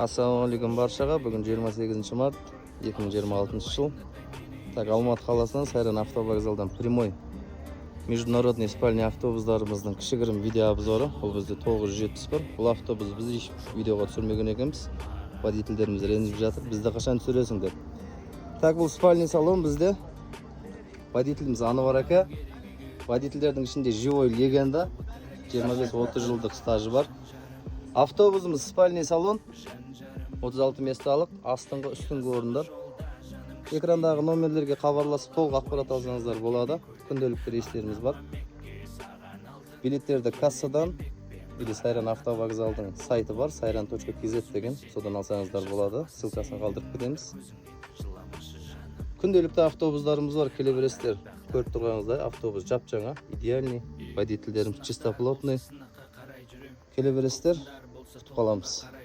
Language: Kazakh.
Assalamualaikum баршаға. Бүгін 28 март 2026 жыл. Так, Алматы қаласынан Сайран автовокзалдан прямой международный спальный автобустарымыздың кішігірім видео обзоры. Ол бізде 970 бар. Бұл автобус біз еш видеоға түсірмеген екенбіз. Водительдеріміз ренжіп жатыр. Бізді қашан түсіресің деп. Так, бұл спальный салон бізде. Водителіміз Анвар ака. Водительдердің ішінде живой легенда. 25-30 жылдық стажы бар. Автобусымыз спальный салон. 36 месталық, астыңғы үстіңгі орындар. Экрандағы номерлерге хабарласып толық ақпарат алсаңыздар болады. Күнделікті рейстеріміз бар. Билеттерді кассадан или Сайран автовокзалдың сайты бар, sayran.kz деген, содан алсаңыздар болады. Ссылкасын қалдырып кетеміз. Күнделікті автобустарымыз бар, келе бересіздер. Көріп тұрғаныңыздай автобус жап-жаңа, идеальный. Водительдеріміз чистоплотный. Келе бересіздер, күтіп қаламыз.